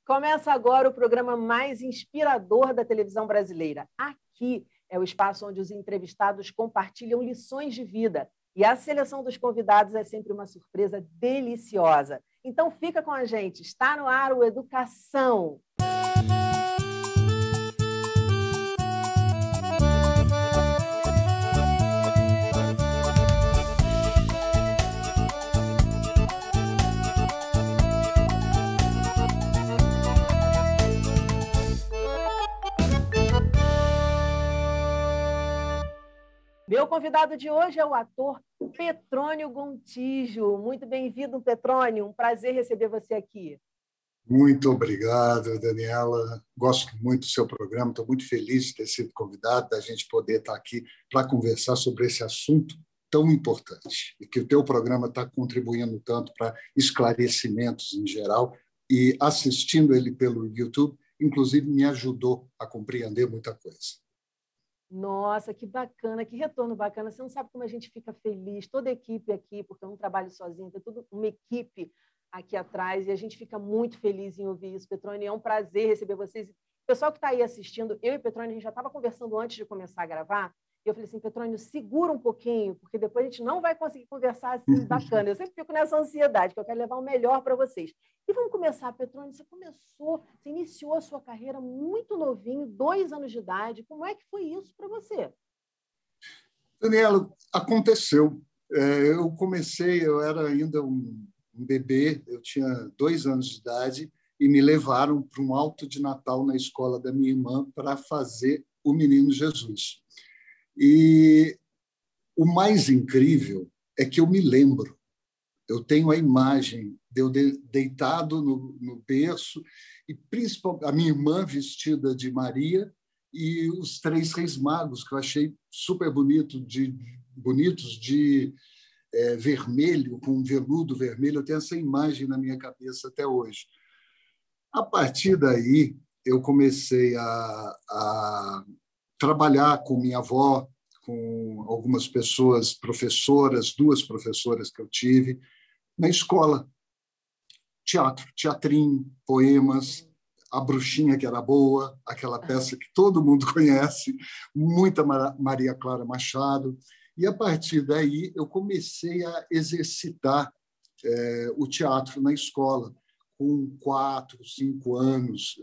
Começa agora o programa mais inspirador da televisão brasileira. Aqui é o espaço onde os entrevistados compartilham lições de vida. E a seleção dos convidados é sempre uma surpresa deliciosa. Então fica com a gente, está no ar o Educação. Meu convidado de hoje é o ator Petrônio Gontijo. Muito bem-vindo, Petrônio. Um prazer receber você aqui. Muito obrigado, Daniela. Gosto muito do seu programa. Estou muito feliz de ter sido convidado, da gente poder estar aqui para conversar sobre esse assunto tão importante e que o teu programa está contribuindo tanto para esclarecimentos em geral e assistindo ele pelo YouTube, inclusive me ajudou a compreender muita coisa. Nossa, que bacana, que retorno bacana. Você não sabe como a gente fica feliz, toda a equipe aqui, porque eu não trabalho sozinha, tem toda uma equipe aqui atrás e a gente fica muito feliz em ouvir isso, Petrônio. É um prazer receber vocês. O pessoal que está aí assistindo, eu e Petrônio, a gente já estava conversando antes de começar a gravar, e eu falei assim, Petrônio, segura um pouquinho, porque depois a gente não vai conseguir conversar assim bacana. Eu sempre fico nessa ansiedade, que eu quero levar o melhor para vocês. E vamos começar, Petrônio, você iniciou a sua carreira muito novinho, 2 anos de idade. Como é que foi isso para você? Daniela, aconteceu. Eu era ainda um bebê, eu tinha 2 anos de idade, e me levaram para um alto de Natal na escola da minha irmã para fazer o Menino Jesus. E o mais incrível é que eu me lembro, eu tenho a imagem de eu deitado no berço, e principalmente a minha irmã vestida de Maria e os 3 reis magos, que eu achei super bonitos de vermelho, com um veludo vermelho. Eu tenho essa imagem na minha cabeça até hoje. A partir daí, eu comecei a trabalhar com minha avó, com algumas pessoas, professoras, 2 professoras que eu tive, na escola. Teatro, teatrinho, poemas, A Bruxinha que Era Boa, aquela peça que todo mundo conhece, muita Maria Clara Machado. E, a partir daí, eu comecei a exercitar o teatro na escola, com 4, 5 anos,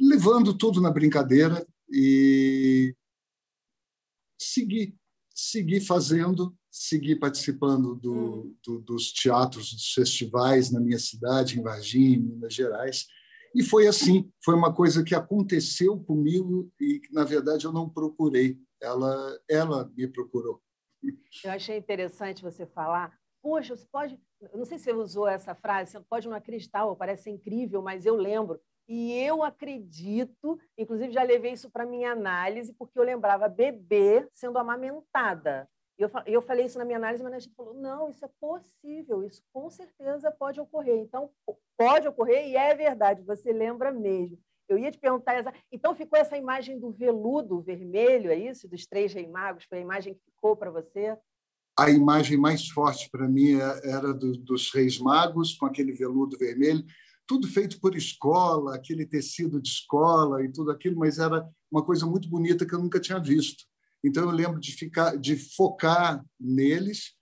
levando tudo na brincadeira e segui fazendo, segui participando dos teatros, dos festivais na minha cidade, em Varginha, em Minas Gerais. E foi assim, foi uma coisa que aconteceu comigo e, na verdade, eu não procurei. Ela me procurou. Eu achei interessante você falar, poxa, você pode... Eu não sei se você usou essa frase, você pode não acreditar, ou parece incrível, mas eu lembro. E eu acredito, inclusive já levei isso para a minha análise, porque eu lembrava bebê sendo amamentada. E eu falei isso na minha análise, mas a gente falou, não, isso é possível, isso com certeza pode ocorrer. Então, pode ocorrer e é verdade, você lembra mesmo. Eu ia te perguntar, então ficou essa imagem do veludo vermelho, é isso? Dos 3 reis magos, foi a imagem que ficou para você? A imagem mais forte para mim era dos reis magos, com aquele veludo vermelho, tudo feito por escola, aquele tecido de escola e tudo aquilo, mas era uma coisa muito bonita que eu nunca tinha visto. Então, eu lembro de focar neles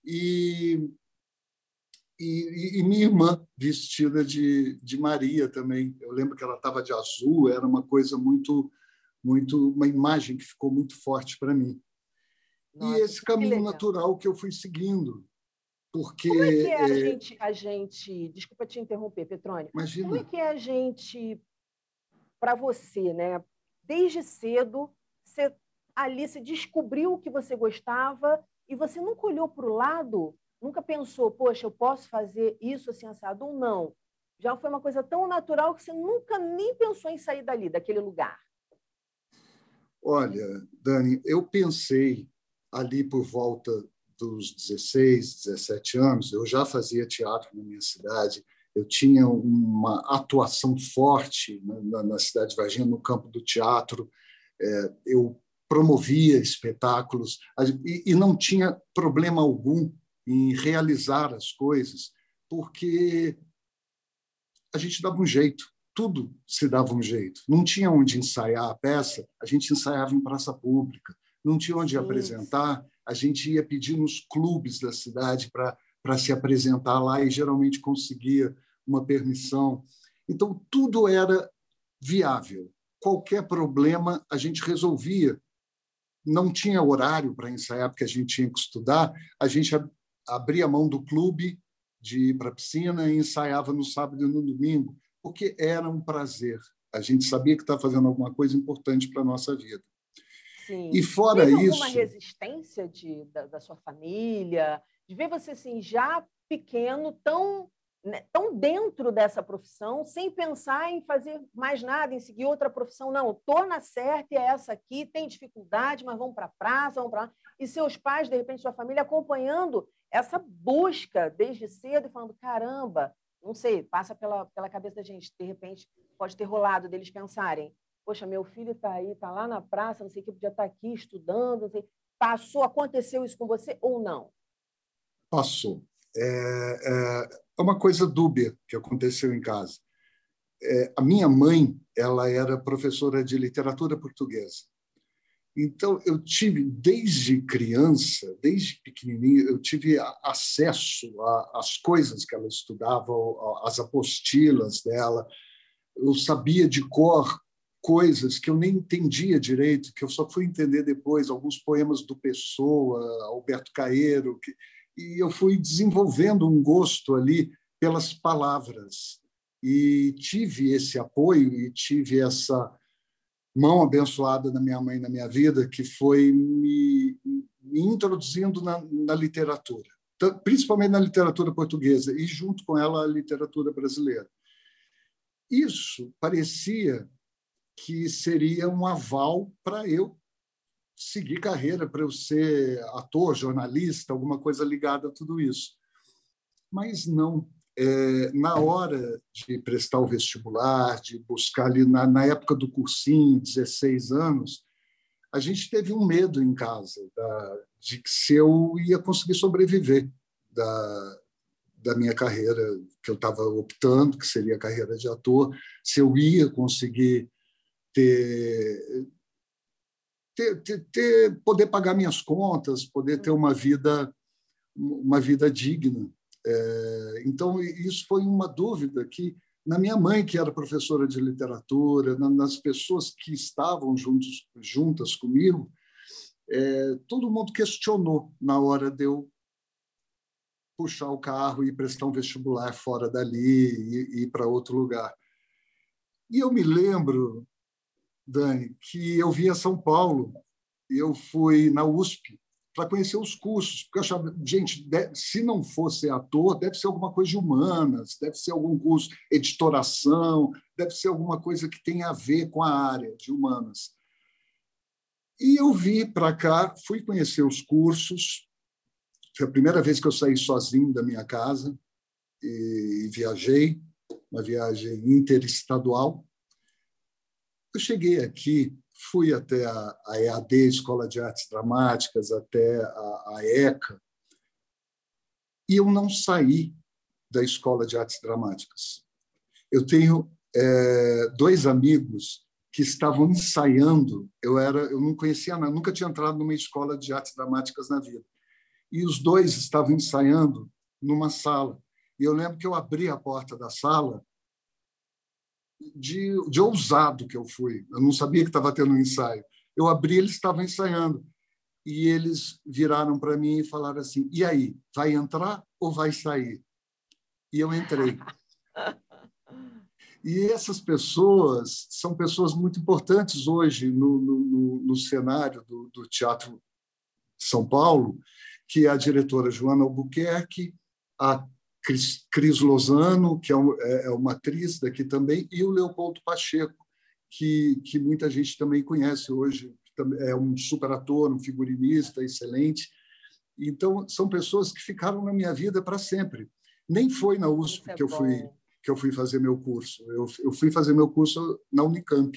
e minha irmã vestida de Maria também. Eu lembro que ela estava de azul, era uma coisa uma imagem que ficou muito forte para mim. Nossa, e esse caminho natural que eu fui seguindo. Porque, como é que é a gente... Desculpa te interromper, Petrônio. Imagina. Como é que é a gente, para você, né? Desde cedo, você descobriu o que você gostava e você nunca olhou para o lado, nunca pensou, poxa, eu posso fazer isso assim, assado, ou não? Já foi uma coisa tão natural que você nunca nem pensou em sair dali, daquele lugar. Olha, Dani, eu pensei ali por volta dos 16, 17 anos, eu já fazia teatro na minha cidade, eu tinha uma atuação forte na cidade de Varginha, no campo do teatro, eu promovia espetáculos e não tinha problema algum em realizar as coisas, porque a gente dava um jeito, tudo se dava um jeito. Não tinha onde ensaiar a peça, a gente ensaiava em praça pública. Não tinha onde apresentar, a gente ia pedir nos clubes da cidade para se apresentar lá e geralmente conseguia uma permissão. Então, tudo era viável. Qualquer problema a gente resolvia. Não tinha horário para ensaiar, porque a gente tinha que estudar. A gente abria mão do clube de ir para a piscina e ensaiava no sábado e no domingo, porque era um prazer. A gente sabia que estava fazendo alguma coisa importante para a nossa vida. Sim. E fora Teve isso... alguma resistência da sua família, de ver você assim, já pequeno, tão dentro dessa profissão, sem pensar em fazer mais nada, em seguir outra profissão? Não, estou na certa e é essa aqui, tem dificuldade, mas vamos para a praça, vamos para lá. E seus pais, de repente, sua família, acompanhando essa busca desde cedo e falando, caramba, não sei, passa pela cabeça da gente, de repente, pode ter rolado deles pensarem, poxa, meu filho está aí, está lá na praça, não sei o que, podia estar aqui estudando, não sei. Passou, aconteceu isso com você ou não? Passou. É uma coisa dúbia que aconteceu em casa. A minha mãe, ela era professora de literatura portuguesa. Então, eu tive, desde criança, desde pequenininho, eu tive acesso às coisas que ela estudava, às apostilas dela. Eu sabia de cor coisas que eu nem entendia direito, que eu só fui entender depois, alguns poemas do Pessoa, Alberto Caeiro, e eu fui desenvolvendo um gosto ali pelas palavras. E tive esse apoio e tive essa mão abençoada da minha mãe na minha vida, que foi me introduzindo na literatura, principalmente na literatura portuguesa, e junto com ela a literatura brasileira. Isso parecia que seria um aval para eu seguir carreira, para eu ser ator, jornalista, alguma coisa ligada a tudo isso. Mas não. Na hora de prestar o vestibular, de buscar ali, na época do cursinho, 16 anos, a gente teve um medo em casa de que se eu ia conseguir sobreviver da minha carreira que eu estava optando, que seria a carreira de ator, se eu ia conseguir poder pagar minhas contas, poder ter uma vida digna. Então, isso foi uma dúvida que, na minha mãe, que era professora de literatura, nas pessoas que estavam juntas comigo, todo mundo questionou na hora de eu puxar o carro e prestar um vestibular fora dali e ir para outro lugar. E eu me lembro, Dani, que eu vim a São Paulo e eu fui na USP para conhecer os cursos, porque eu achava, gente, se não fosse ator, deve ser alguma coisa de humanas, deve ser algum curso de editoração, deve ser alguma coisa que tenha a ver com a área de humanas. E eu vim para cá, fui conhecer os cursos, foi a primeira vez que eu saí sozinho da minha casa e viajei, uma viagem interestadual. Eu cheguei aqui, fui até a EAD, Escola de Artes Dramáticas, até a ECA, e eu não saí da Escola de Artes Dramáticas. Eu tenho 2 amigos que estavam ensaiando, eu não conhecia nada, nunca tinha entrado numa escola de artes dramáticas na vida. E os 2 estavam ensaiando numa sala. E eu lembro que eu abri a porta da sala, de ousado que eu fui. Eu não sabia que estava tendo um ensaio. Eu abri, eles estavam ensaiando. E eles viraram para mim e falaram assim, e aí, vai entrar ou vai sair? E eu entrei. E essas pessoas são pessoas muito importantes hoje no cenário do Teatro de São Paulo, que é a diretora Joana Albuquerque, a Cris Lozano, que é uma atriz daqui também, e o Leopoldo Pacheco, que muita gente também conhece hoje, é um super ator, um figurinista excelente. Então, são pessoas que ficaram na minha vida para sempre. Nem foi na USP que eu fui fazer meu curso. Eu fui fazer meu curso na Unicamp.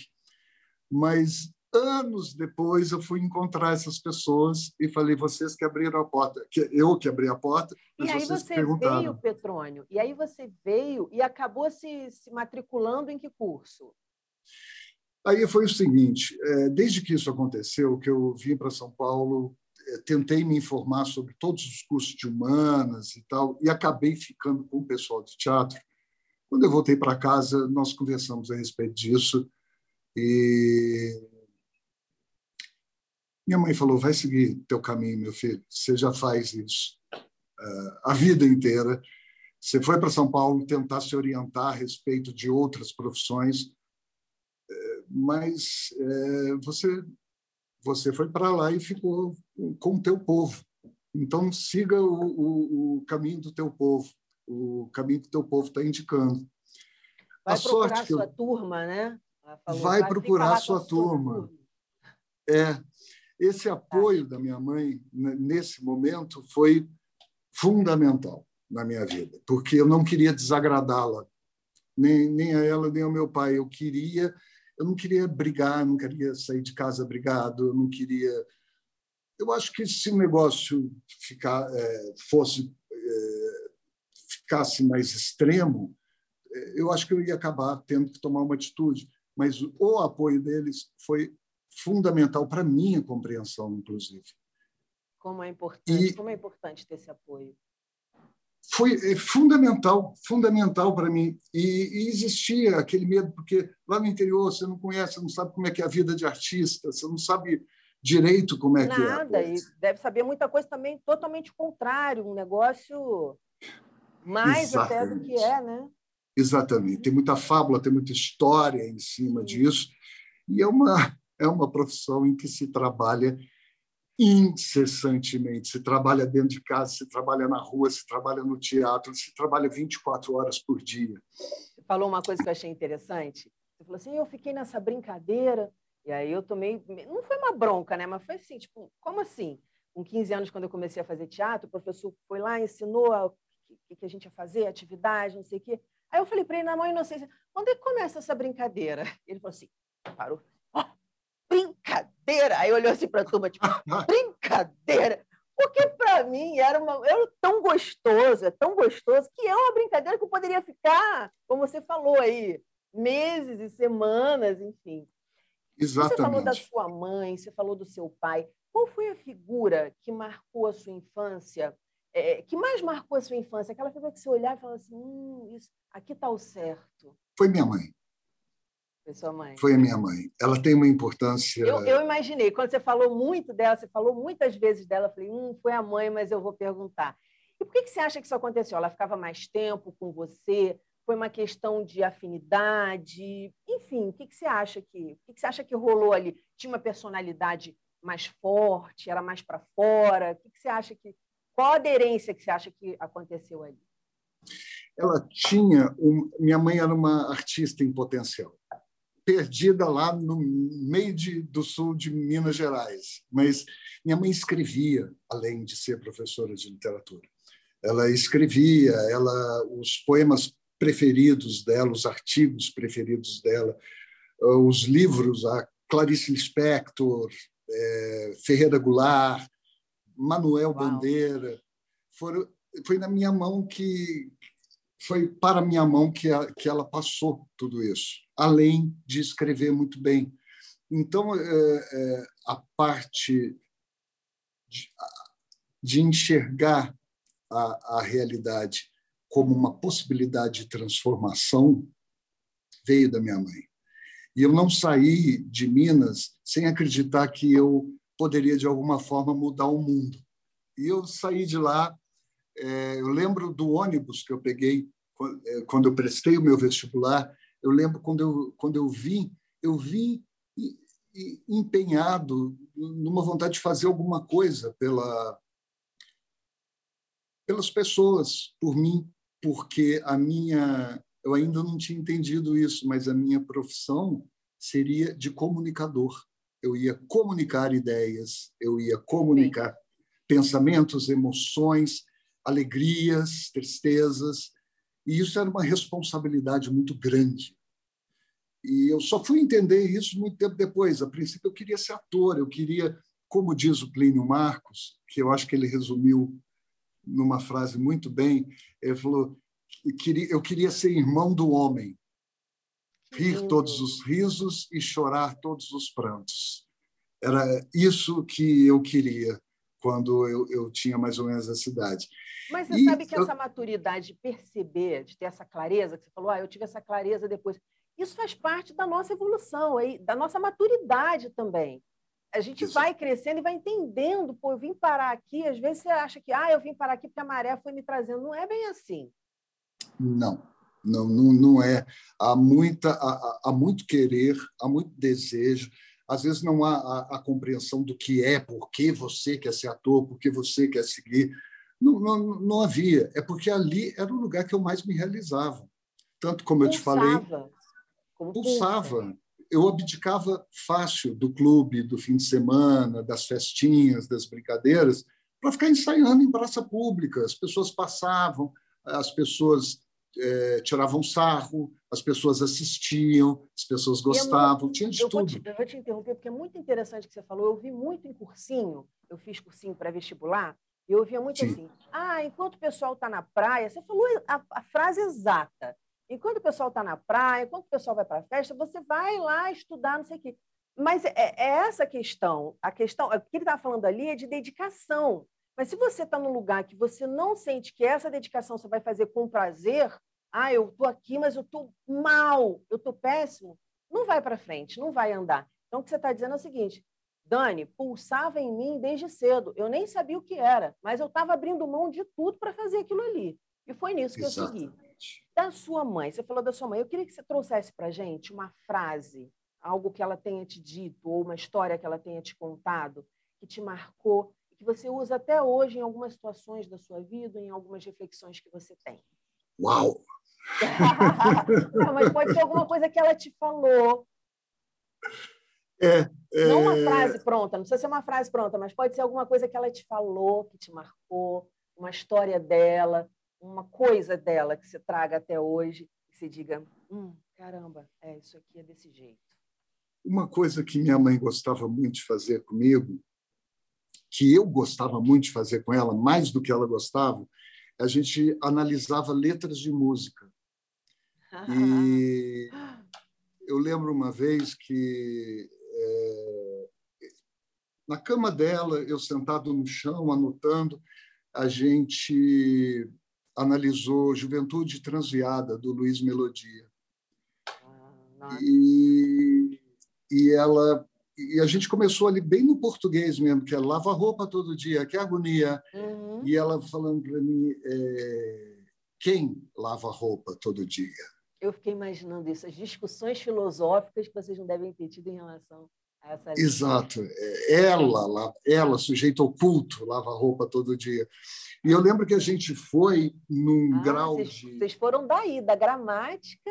Mas Anos depois, eu fui encontrar essas pessoas e falei, vocês que abriram a porta. Eu que abri a porta, mas E aí vocês que você veio, perguntaram. Petrônio, e aí você veio e acabou se matriculando em que curso? Aí foi o seguinte, desde que isso aconteceu, que eu vim para São Paulo, tentei me informar sobre todos os cursos de humanas e tal, e acabei ficando com o pessoal de teatro. Quando eu voltei para casa, nós conversamos a respeito disso e minha mãe falou, vai seguir teu caminho, meu filho, você já faz isso a vida inteira. Você foi para São Paulo tentar se orientar a respeito de outras profissões, mas você foi para lá e ficou com o teu povo. Então, siga o caminho do teu povo, o caminho que o teu povo está indicando. A Vai procurar sorte que sua eu... turma, né? Ela falou, Vai fica procurar a lá com a sua sua turma. turma. Esse apoio da minha mãe, nesse momento, foi fundamental na minha vida, porque eu não queria desagradá-la, nem a ela, nem ao meu pai. Eu não queria brigar, não queria sair de casa brigado, eu não queria... Eu acho que se o negócio ficasse mais extremo, eu acho que eu ia acabar tendo que tomar uma atitude. Mas o apoio deles foi fundamental para a minha compreensão, inclusive. Como é importante ter esse apoio. Foi fundamental para mim. E existia aquele medo, porque lá no interior você não conhece, você não sabe como é que é a vida de artista, você não sabe direito como é que é a Nada, e coisa. deve saber muita coisa também totalmente contrário, um negócio mais até do que Exatamente. é, né? Exatamente. Tem muita fábula, tem muita história em cima Sim. disso. E é uma profissão em que se trabalha incessantemente. Se trabalha dentro de casa, se trabalha na rua, se trabalha no teatro, se trabalha 24 horas por dia. Você falou uma coisa que eu achei interessante. Você falou assim, eu fiquei nessa brincadeira, e aí eu tomei... Não foi uma bronca, né? Mas foi assim, tipo, como assim? Com 15 anos, quando eu comecei a fazer teatro, o professor foi lá, ensinou o que a gente ia fazer, atividade, não sei o quê. Aí eu falei para ele, na maior inocência, quando é que começa essa brincadeira? Ele falou assim, parou. Oh, brincadeira! Aí olhou assim para a turma, tipo, brincadeira! Porque para mim era tão gostoso, que é uma brincadeira que eu poderia ficar, como você falou aí, meses e semanas, enfim. Você falou da Exatamente. sua mãe, você falou do seu pai. Qual foi a figura que marcou a sua infância, que mais marcou a sua infância? Aquela figura que você olhava e falava assim, isso, aqui está o certo. Foi minha mãe. Foi sua mãe. Foi a minha mãe. Ela tem uma importância... Eu imaginei, quando você falou muito dela, você falou muitas vezes dela, eu falei, foi a mãe, mas eu vou perguntar. E por que você acha que isso aconteceu? Ela ficava mais tempo com você? Foi uma questão de afinidade? Enfim, o que você acha que rolou ali? Tinha uma personalidade mais forte? Era mais para fora? O que você acha que... Qual a aderência que você acha que aconteceu ali? Ela minha mãe era uma artista em potencial, perdida lá no meio do sul de Minas Gerais. Mas minha mãe escrevia, além de ser professora de literatura. Ela escrevia, os poemas preferidos dela, os artigos preferidos dela, os livros, a Clarice Lispector, Ferreira Goulart, Manuel Uau. Bandeira, foi na minha mão foi para minha mão que ela passou tudo isso, além de escrever muito bem. Então, a parte de enxergar a realidade como uma possibilidade de transformação veio da minha mãe. E eu não saí de Minas sem acreditar que eu poderia, de alguma forma, mudar o mundo. E eu saí de lá, eu lembro do ônibus que eu peguei quando eu prestei o meu vestibular, eu lembro quando eu vim empenhado numa vontade de fazer alguma coisa pelas pessoas, por mim, porque eu ainda não tinha entendido isso, mas a minha profissão seria de comunicador. Eu ia comunicar ideias, eu ia comunicar pensamentos, emoções, alegrias, tristezas, e isso era uma responsabilidade muito grande. E eu só fui entender isso muito tempo depois. A princípio, eu queria ser ator, eu queria, como diz o Plínio Marcos, que eu acho que ele resumiu numa frase muito bem, ele falou: eu queria ser irmão do homem, rir todos os risos e chorar todos os prantos. Era isso que eu queria quando eu tinha mais ou menos essa idade. Mas você sabe que essa maturidade de perceber, de ter essa clareza, que você falou, eu tive essa clareza depois, isso faz parte da nossa evolução, da nossa maturidade também. A gente vai crescendo e vai entendendo, pô, eu vim parar aqui, às vezes você acha que, eu vim parar aqui porque a maré foi me trazendo. Não é bem assim. Não é. Há muito querer, há muito desejo. Às vezes não há a compreensão do que é, por que você quer ser ator, por que você quer seguir. Não havia. É porque ali era o lugar que eu mais me realizava. Tanto como eu te falei, pulsava. Eu abdicava fácil do clube, do fim de semana, das festinhas, das brincadeiras, para ficar ensaiando em praça pública. As pessoas passavam, as pessoas tiravam sarro, as pessoas assistiam, as pessoas gostavam, tinha de tudo. Eu vou te interromper, porque é muito interessante o que você falou. Eu vi muito em cursinho, eu fiz cursinho pré-vestibular, e eu ouvia muito assim, enquanto o pessoal está na praia, você falou a frase exata, enquanto o pessoal está na praia, enquanto o pessoal vai para a festa, você vai lá estudar, não sei o quê. Mas é essa a questão, o que ele estava falando ali é de dedicação. Mas se você está num lugar que você não sente que essa dedicação você vai fazer com prazer, eu estou aqui, mas eu estou mal, eu estou péssimo, não vai para frente, não vai andar. Então, o que você está dizendo é o seguinte, Dani, pulsava em mim desde cedo, eu nem sabia o que era, mas eu estava abrindo mão de tudo para fazer aquilo ali. E foi nisso que eu segui. Da sua mãe, você falou da sua mãe, eu queria que você trouxesse para a gente uma frase, algo que ela tenha te dito, ou uma história que ela tenha te contado, que te marcou, que você usa até hoje em algumas situações da sua vida, em algumas reflexões que você tem. Uau! Não, mas pode ser alguma coisa que ela te falou. Não uma frase pronta, não precisa ser uma frase pronta, mas pode ser alguma coisa que ela te falou, que te marcou, uma história dela, uma coisa dela que você traga até hoje, que você diga, caramba, isso aqui é desse jeito. Uma coisa que minha mãe gostava muito de fazer comigo, que eu gostava muito de fazer com ela, mais do que ela gostava, a gente analisava letras de música. E eu lembro uma vez que, na cama dela, eu sentado no chão, anotando, a gente analisou Juventude Transviada, do Luiz Melodia. E a gente começou ali bem no português mesmo, que é lava roupa todo dia, que agonia. E ela falando para mim, quem lava roupa todo dia? Eu fiquei imaginando isso, as discussões filosóficas que vocês não devem ter tido em relação a essa lista. Exato. Ela, sujeito oculto, lava roupa todo dia. E eu lembro que a gente foi num grau de... Vocês foram daí, da gramática...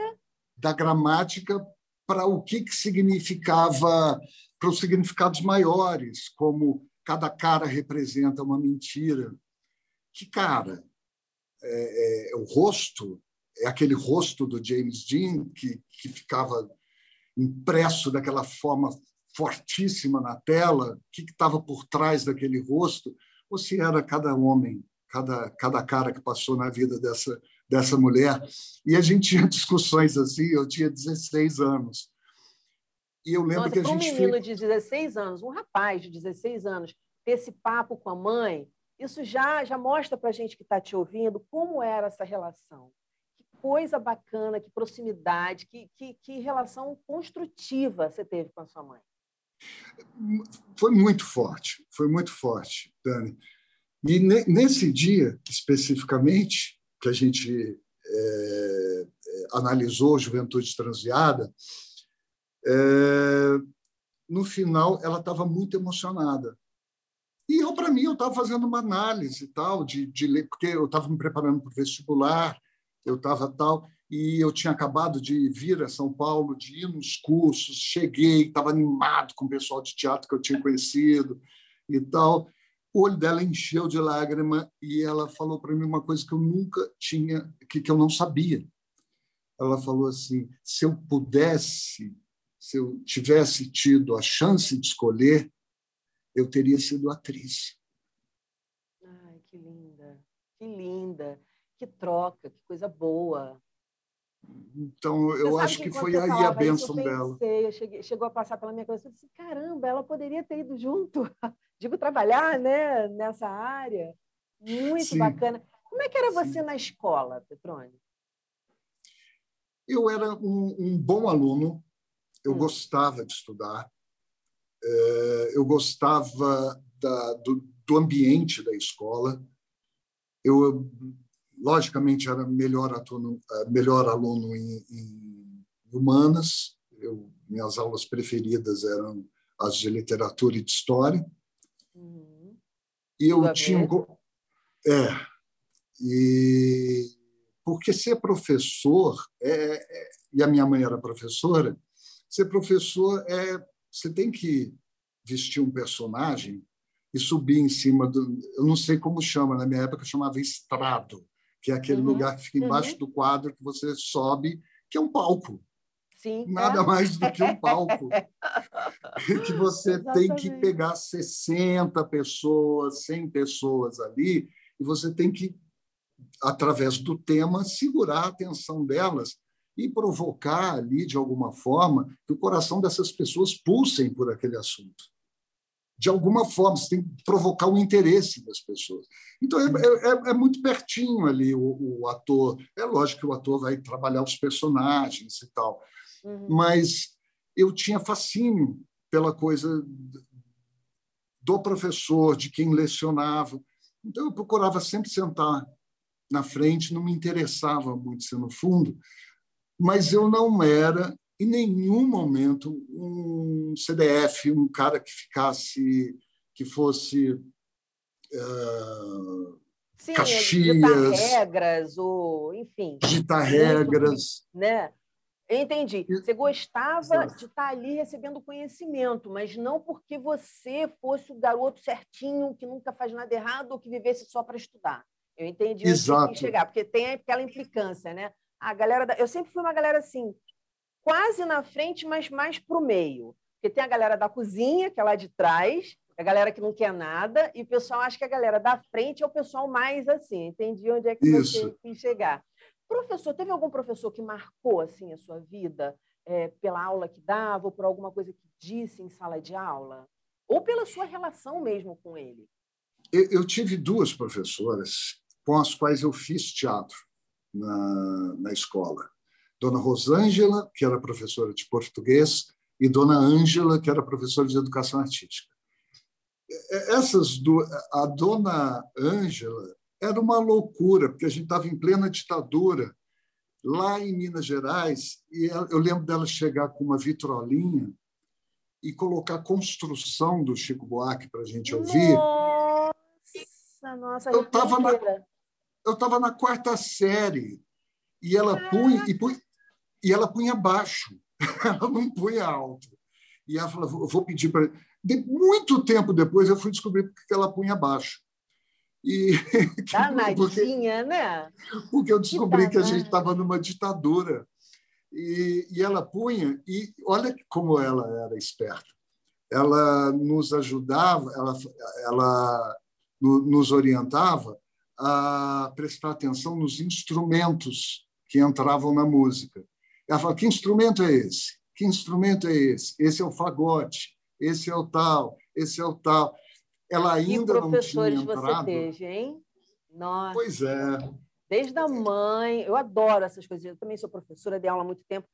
Da gramática para o que significava, para os significados maiores, como cada cara representa uma mentira. Que cara? O rosto, é aquele rosto do James Dean que ficava impresso daquela forma fortíssima na tela, o que estava por trás daquele rosto, ou se era cada homem, cada cara que passou na vida dessa mulher. E a gente tinha discussões assim, eu tinha 16 anos. E eu lembro que a gente fez... um menino de 16 anos, um rapaz de 16 anos, ter esse papo com a mãe, isso já mostra para a gente que está te ouvindo como era essa relação. Que coisa bacana, que proximidade, que relação construtiva você teve com a sua mãe. Foi muito forte, Dani. E nesse dia, especificamente, que a gente analisou Juventude Transviada, no final, ela estava muito emocionada. E para mim, eu estava fazendo uma análise e tal, de ler, porque eu estava me preparando para o vestibular, e eu tinha acabado de vir a São Paulo, de ir nos cursos, cheguei, estava animado com o pessoal de teatro que eu tinha conhecido e tal. O olho dela encheu de lágrima e ela falou para mim uma coisa que eu nunca tinha, que eu não sabia. ela falou assim: se eu pudesse, se eu tivesse tido a chance de escolher, eu teria sido atriz. Ai, que linda, que linda, que troca, que coisa boa. Então, Você eu sabe acho que que enquanto foi você aí a falava isso, eu bênção dela. pensei, chegou a passar pela minha cabeça, eu disse, caramba, ela poderia ter ido junto, digo, trabalhar, né, nessa área. Muito Sim, bacana. Como é que era você sim. na escola, Petrone? Eu era um bom aluno, eu Hum, gostava de estudar, eu gostava do ambiente da escola. Eu, logicamente, era melhor aluno em humanas. Minhas aulas preferidas eram as de literatura e de história. uhum. E Tudo eu a tinha ver. é, e porque ser professor e a minha mãe era professora, ser professor você tem que vestir um personagem e subir em cima do, eu não sei como chama, na minha época chamava estrado, que é aquele Uhum, lugar que fica embaixo uhum. do quadro que você sobe, que é um palco, Sim, nada é. mais do que um palco, que você tem que Exatamente. pegar 60 pessoas, 100 pessoas ali, e você tem que, através do tema, segurar a atenção delas e provocar ali, de alguma forma, que o coração dessas pessoas pulsem por aquele assunto. De alguma forma, você tem que provocar o interesse das pessoas. Então, é muito pertinho ali o ator. É lógico que o ator vai trabalhar os personagens e tal, Uhum. mas eu tinha fascínio pela coisa do professor, de quem lecionava. Então, eu procurava sempre sentar na frente, não me interessava muito ser no fundo, mas eu não era, em nenhum momento, um CDF, um cara que ficasse, que fosse Sim, ditar Caxias, regras, ou, enfim, ditar muito, regras. né? Eu entendi. Você gostava de Exato. estar ali recebendo conhecimento, mas não porque você fosse o garoto certinho, que nunca faz nada errado ou que vivesse só para estudar. Eu entendi onde você quis Exato. chegar, porque tem aquela implicância, né? A galera eu sempre fui uma galera assim, quase na frente, mas mais para o meio. Porque tem a galera da cozinha, que é lá de trás, a galera que não quer nada, e o pessoal acha que a galera da frente é o pessoal mais assim. Entendi onde é que você Isso. quis chegar. Professor, teve algum professor que marcou assim a sua vida pela aula que dava ou por alguma coisa que disse em sala de aula? Ou pela sua relação mesmo com ele? Eu tive duas professoras com as quais eu fiz teatro na escola. Dona Rosângela, que era professora de português, e Dona Ângela, que era professora de educação artística. Essas duas, a Dona Ângela era uma loucura, porque a gente estava em plena ditadura lá em Minas Gerais, e eu lembro dela chegar com uma vitrolinha e colocar a construção do Chico Buarque para a gente ouvir. Nossa, nossa, Eu arrepiei estava na, inteira. eu estava na quarta série e ela punha, Caraca! e ela punha baixo, ela não punha alto. E ela falou: eu vou pedir para. Muito tempo depois eu fui descobrir porque ela punha baixo. E porque, Danadinha, né? porque eu Que descobri que a gente danada. estava numa ditadura. E ela punha, e olha como ela era esperta. Ela nos ajudava, ela nos orientava a prestar atenção nos instrumentos que entravam na música. Ela falava: que instrumento é esse? Que instrumento é esse? Esse é o fagote, esse é o tal, esse é o tal. Ela Que ainda não tinha professores você entrado. teve, hein? Nossa, Pois é, desde a mãe, eu adoro essas coisas. Eu também sou professora, dei aula há muito tempo.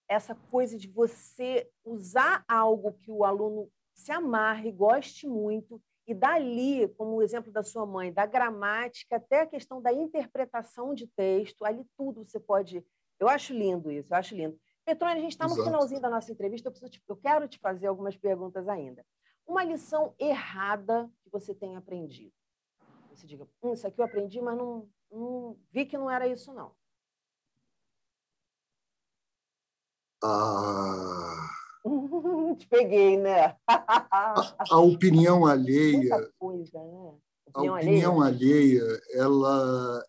Essa coisa de você usar algo que o aluno se amarre, goste muito, e dali, como o exemplo da sua mãe, da gramática até a questão da interpretação de texto, ali tudo você pode. Eu acho lindo isso, eu acho lindo. Petrônia, a gente está no exato. finalzinho da nossa entrevista, eu quero te fazer algumas perguntas ainda. Uma lição errada que você tenha aprendido. Você diga, isso aqui eu aprendi, mas não vi que não era isso, não. Ah, Te peguei, né? a opinião alheia, Muita coisa, né? a Opinião alheia? opinião alheia, ela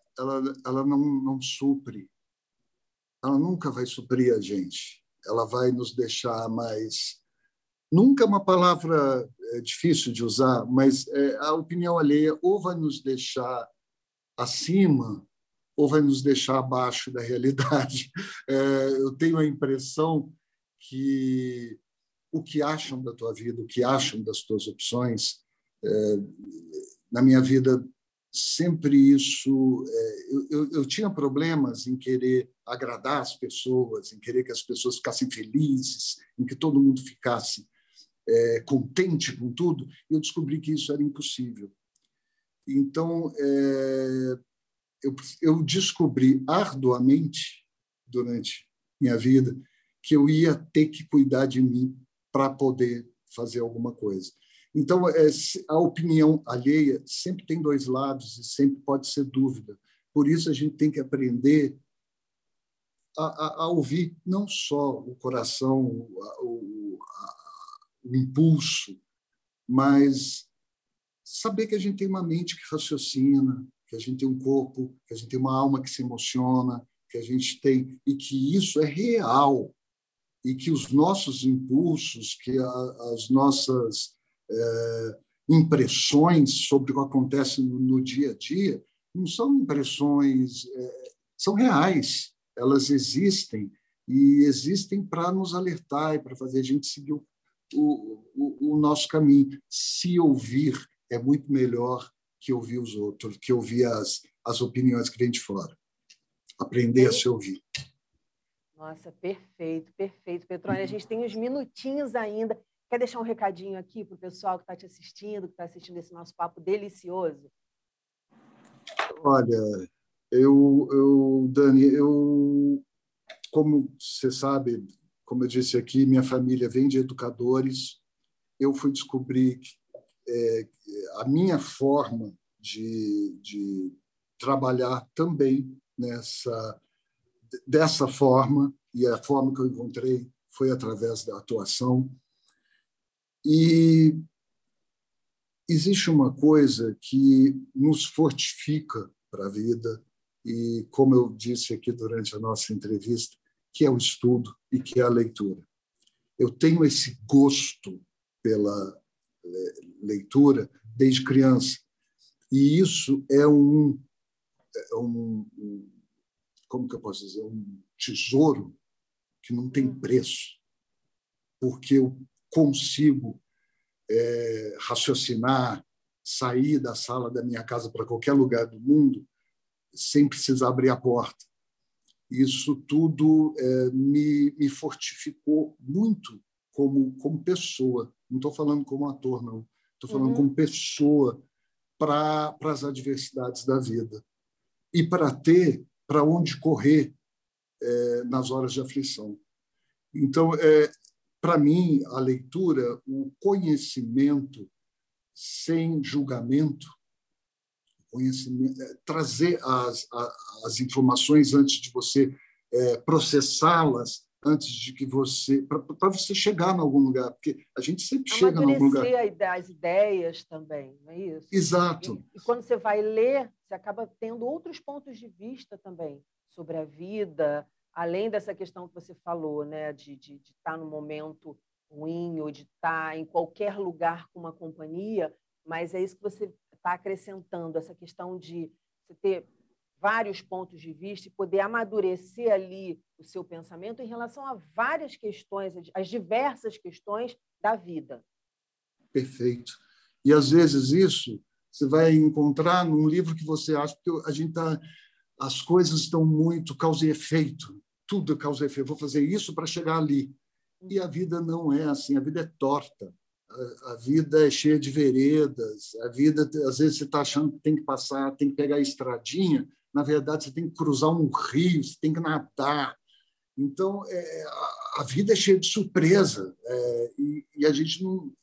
não supre. ela nunca vai suprir a gente. Ela vai nos deixar mais... Nunca é uma palavra difícil de usar, mas a opinião alheia ou vai nos deixar acima ou vai nos deixar abaixo da realidade. Eu tenho a impressão que o que acham da tua vida, o que acham das tuas opções, na minha vida, sempre isso... Eu tinha problemas em querer agradar as pessoas, em querer que as pessoas ficassem felizes, em que todo mundo ficasse contente com tudo, e eu descobri que isso era impossível. Então, eu descobri arduamente, durante minha vida, que eu ia ter que cuidar de mim para poder fazer alguma coisa. Então, a opinião alheia sempre tem dois lados e sempre pode ser dúvida. Por isso, a gente tem que aprender a ouvir não só o coração, o impulso, mas saber que a gente tem uma mente que raciocina, que a gente tem um corpo, que a gente tem uma alma que se emociona, que a gente tem... E que isso é real. E que os nossos impulsos, que as nossas impressões sobre o que acontece no dia a dia, não são impressões, são reais. Elas existem e existem para nos alertar e para fazer a gente seguir o nosso caminho. Se ouvir é muito melhor que ouvir os outros, que ouvir as opiniões que vêm de fora. Aprender a se ouvir. Nossa, perfeito, perfeito, Petrone. A gente tem uns minutinhos ainda. Quer deixar um recadinho aqui para o pessoal que está te assistindo, que está assistindo esse nosso papo delicioso? Olha, Dani, como você sabe, como eu disse aqui, minha família vem de educadores. Eu fui descobrir a minha forma de trabalhar também dessa forma, e a forma que eu encontrei foi através da atuação. E existe uma coisa que nos fortifica para a vida, e, como eu disse aqui durante a nossa entrevista, que é o estudo e que é a leitura. Eu tenho esse gosto pela leitura desde criança, e isso é como que eu posso dizer, um tesouro que não tem preço, porque eu consigo raciocinar, sair da sala da minha casa para qualquer lugar do mundo sem precisar abrir a porta. Isso tudo me fortificou muito como pessoa. Não estou falando como ator, não. Estou falando como pessoa para as adversidades da vida e para onde correr nas horas de aflição. Então, para mim, a leitura, o conhecimento sem julgamento, trazer as informações antes de você processá-las, antes de que para você chegar em algum lugar, porque a gente sempre chega em algum lugar. Amadurecer as ideias também, não é isso? Exato. E quando você vai ler, você acaba tendo outros pontos de vista também sobre a vida, além dessa questão que você falou, né, de estar no momento ruim ou de estar em qualquer lugar com uma companhia, mas é isso que você está acrescentando, essa questão de você ter vários pontos de vista e poder amadurecer ali o seu pensamento em relação a várias questões, as diversas questões da vida. Perfeito. E, às vezes, isso você vai encontrar num livro que você acha, porque as coisas estão muito causa e efeito, tudo é causa e efeito. Vou fazer isso para chegar ali. E a vida não é assim, a vida é torta. A vida é cheia de veredas, a vida, às vezes, você está achando que tem que passar, tem que pegar a estradinha, na verdade, você tem que cruzar um rio, você tem que nadar. Então, a vida é cheia de surpresa, e a gente não...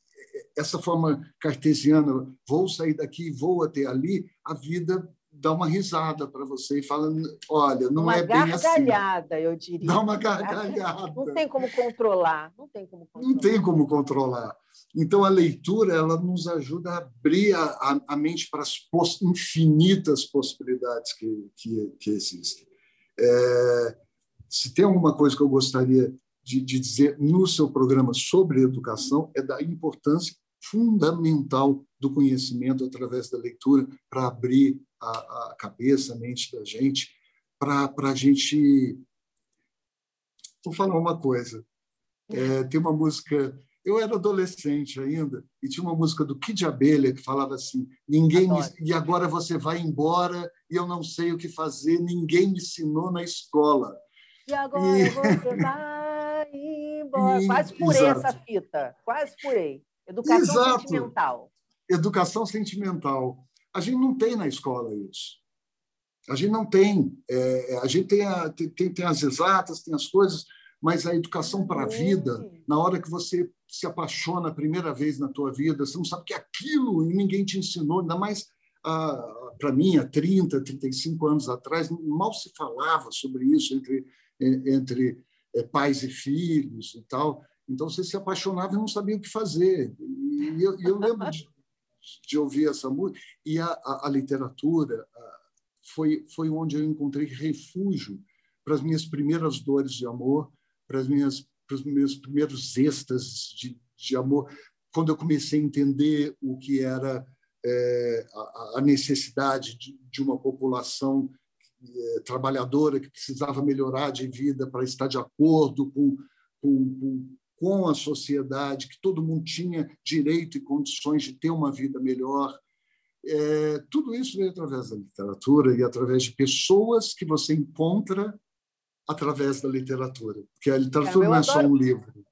Essa forma cartesiana, vou sair daqui, vou até ali, a vida dá uma risada para você e fala, olha, não é bem assim. Uma gargalhada, eu diria. Dá uma gargalhada. Não tem como controlar. Não tem como controlar. Não tem como controlar. Então, a leitura ela nos ajuda a abrir a mente para as infinitas possibilidades que existem. se tem alguma coisa que eu gostaria de dizer no seu programa sobre educação, é da importância fundamental do conhecimento através da leitura para abrir a cabeça, a mente da gente, para a gente... Vou falar uma coisa. Tem uma música... Eu era adolescente ainda e tinha uma música do Kid Abelha que falava assim: e agora você vai embora e eu não sei o que fazer, ninguém me ensinou na escola. E agora você vai embora. Quase furei essa fita. Quase furei. Educação sentimental. Educação sentimental. A gente não tem na escola isso. A gente não tem. A gente tem as exatas, tem as coisas, mas a educação para a vida, na hora que você se apaixona a primeira vez na tua vida, você não sabe que é aquilo e ninguém te ensinou, ainda mais para mim, há 30, 35 anos atrás, mal se falava sobre isso entre pais e filhos e tal. Então, você se apaixonava e não sabia o que fazer. E eu lembro de ouvir essa música. E a literatura foi onde eu encontrei refúgio para as minhas primeiras dores de amor, para os meus primeiros êxtases de amor, quando eu comecei a entender o que era a necessidade de uma população trabalhadora que precisava melhorar de vida para estar de acordo com a sociedade, que todo mundo tinha direito e condições de ter uma vida melhor. Tudo isso veio através da literatura e através de pessoas que você encontra através da literatura, porque a literatura não é só um livro.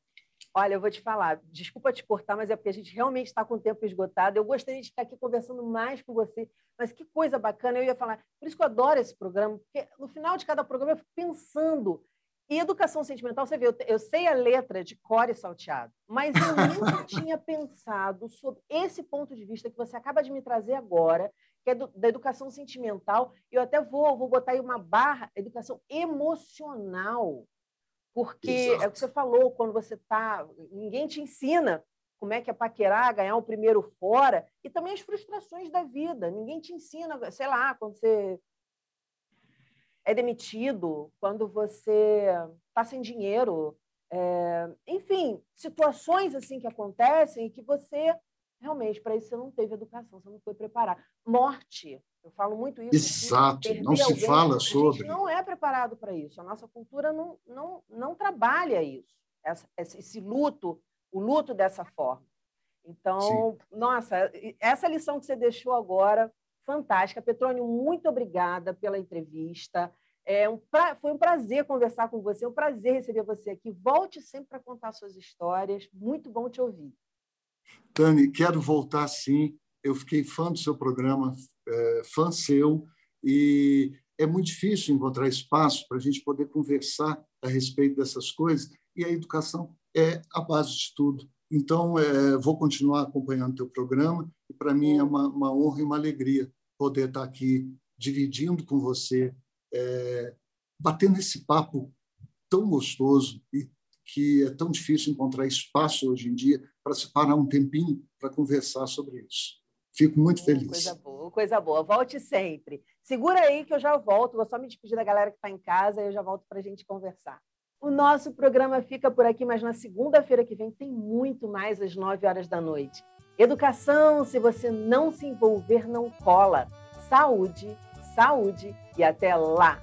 Olha, eu vou te falar, desculpa te cortar, mas é porque a gente realmente está com o tempo esgotado. Eu gostaria de ficar aqui conversando mais com você, mas que coisa bacana, eu ia falar. Por isso que eu adoro esse programa, porque no final de cada programa eu fico pensando. E educação sentimental, você vê, eu sei a letra de cor e salteado, mas eu nunca tinha pensado sobre esse ponto de vista que você acaba de me trazer agora, que é da educação sentimental. Eu até vou botar aí uma barra, educação emocional, porque Exato. é o que você falou, quando você está... Ninguém te ensina como é que é paquerar, ganhar o primeiro fora, e também as frustrações da vida. Ninguém te ensina, sei lá, quando você é demitido, quando você está sem dinheiro, enfim, situações assim que acontecem e que você, realmente, para isso você não teve educação, você não foi preparado. Morte, eu falo muito isso. Exato, não se fala sobre. A gente não é preparado para isso, a nossa cultura não trabalha isso, esse luto, o luto dessa forma. Então, sim. Nossa, essa lição que você deixou agora, fantástica. Petrônio, muito obrigada pela entrevista. Foi um prazer conversar com você, um prazer receber você aqui. Volte sempre para contar suas histórias. Muito bom te ouvir. Tânia, quero voltar sim. Eu fiquei fã do seu programa, fã seu, e é muito difícil encontrar espaço para a gente poder conversar a respeito dessas coisas, e a educação é a base de tudo. Então, vou continuar acompanhando o teu programa, e para mim é uma honra e uma alegria poder estar aqui dividindo com você, batendo esse papo tão gostoso e que é tão difícil encontrar espaço hoje em dia para se parar um tempinho para conversar sobre isso. Fico muito feliz. Coisa boa, coisa boa. Volte sempre. Segura aí que eu já volto. Vou só me despedir da galera que está em casa e eu já volto para a gente conversar. O nosso programa fica por aqui, mas na segunda-feira que vem tem muito mais às 9h. Educação, se você não se envolver, não cola. Saúde, saúde e até lá!